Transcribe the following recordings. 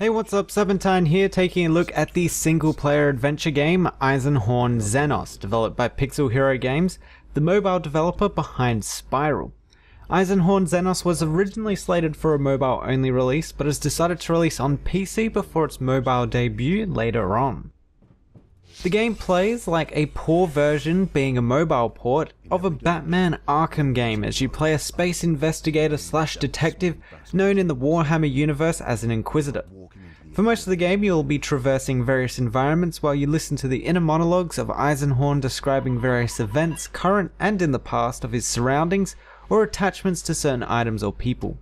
Hey, what's up, Serpentine here, taking a look at the single-player adventure game Eisenhorn XENOS, developed by Pixel Hero Games, the mobile developer behind Spiral. Eisenhorn XENOS was originally slated for a mobile-only release, but has decided to release on PC before its mobile debut later on. The game plays like a poor version, being a mobile port, of a Batman Arkham game as you play a space investigator / detective known in the Warhammer universe as an Inquisitor. For most of the game you'll be traversing various environments while you listen to the inner monologues of Eisenhorn describing various events, current and in the past, of his surroundings or attachments to certain items or people.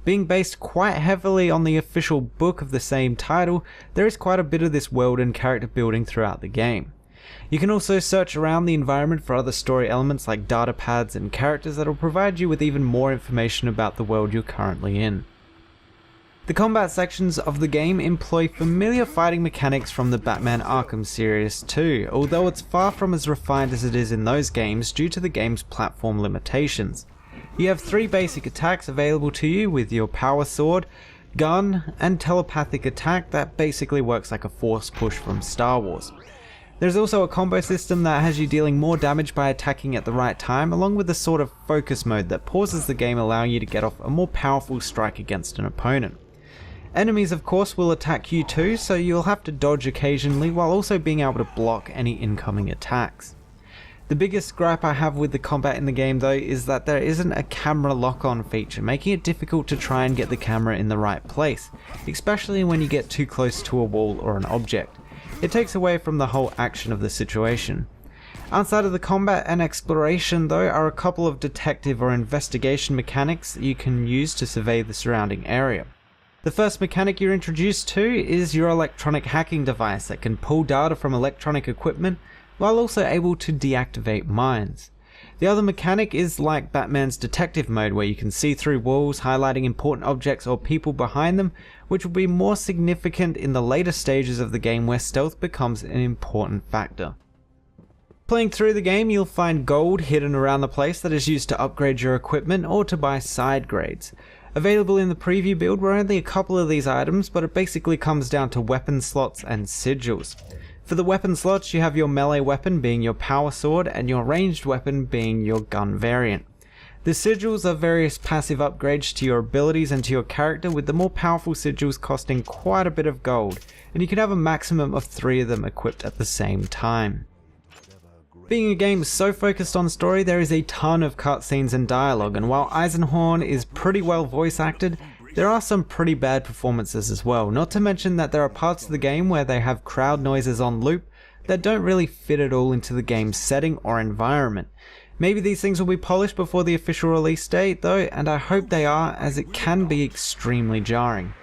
Being based quite heavily on the official book of the same title, there is quite a bit of this world and character building throughout the game. You can also search around the environment for other story elements like data pads and characters that will provide you with even more information about the world you're currently in. The combat sections of the game employ familiar fighting mechanics from the Batman Arkham series too, although it's far from as refined as it is in those games due to the game's platform limitations. You have 3 basic attacks available to you with your power sword, gun, and telepathic attack that basically works like a force push from Star Wars. There's also a combo system that has you dealing more damage by attacking at the right time, along with a sort of focus mode that pauses the game, allowing you to get off a more powerful strike against an opponent. Enemies of course will attack you too, so you'll have to dodge occasionally while also being able to block any incoming attacks. The biggest gripe I have with the combat in the game though is that there isn't a camera lock-on feature, making it difficult to try and get the camera in the right place, especially when you get too close to a wall or an object. It takes away from the whole action of the situation. Outside of the combat and exploration though are a couple of detective or investigation mechanics that you can use to survey the surrounding area. The first mechanic you're introduced to is your electronic hacking device that can pull data from electronic equipment while also able to deactivate mines. The other mechanic is like Batman's detective mode, where you can see through walls, highlighting important objects or people behind them, which will be more significant in the later stages of the game where stealth becomes an important factor. Playing through the game you'll find gold hidden around the place that is used to upgrade your equipment or to buy side grades. Available in the preview build were only a couple of these items, but it basically comes down to weapon slots and sigils. For the weapon slots you have your melee weapon being your power sword and your ranged weapon being your gun variant. The sigils are various passive upgrades to your abilities and to your character, with the more powerful sigils costing quite a bit of gold, and you can have a maximum of 3 of them equipped at the same time. Being a game so focused on story, there is a ton of cutscenes and dialogue, and while Eisenhorn is pretty well voice acted, there are some pretty bad performances as well, not to mention that there are parts of the game where they have crowd noises on loop that don't really fit at all into the game's setting or environment. Maybe these things will be polished before the official release date though, and I hope they are, as it can be extremely jarring.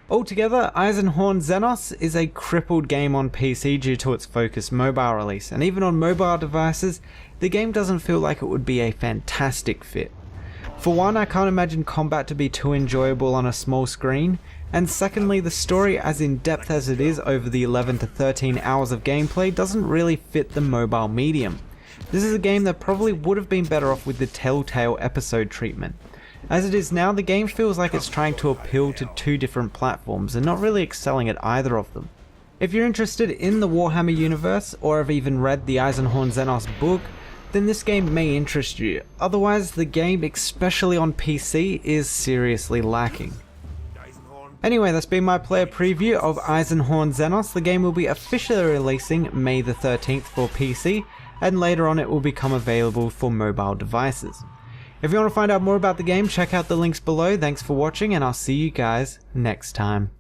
Altogether, Eisenhorn XENOS is a crippled game on PC due to its focused mobile release, and even on mobile devices, the game doesn't feel like it would be a fantastic fit. For one, I can't imagine combat to be too enjoyable on a small screen, and secondly, the story, as in depth as it is over the 11 to 13 hours of gameplay, doesn't really fit the mobile medium. This is a game that probably would have been better off with the Telltale episode treatment. As it is now, the game feels like it's trying to appeal to 2 different platforms and not really excelling at either of them. If you're interested in the Warhammer universe, or have even read the Eisenhorn XENOS book, then this game may interest you. Otherwise, the game, especially on PC, is seriously lacking. Anyway, that's been my player preview of Eisenhorn XENOS. The game will be officially releasing May the 13th for PC, and later on it will become available for mobile devices. If you want to find out more about the game, check out the links below. Thanks for watching, and I'll see you guys next time.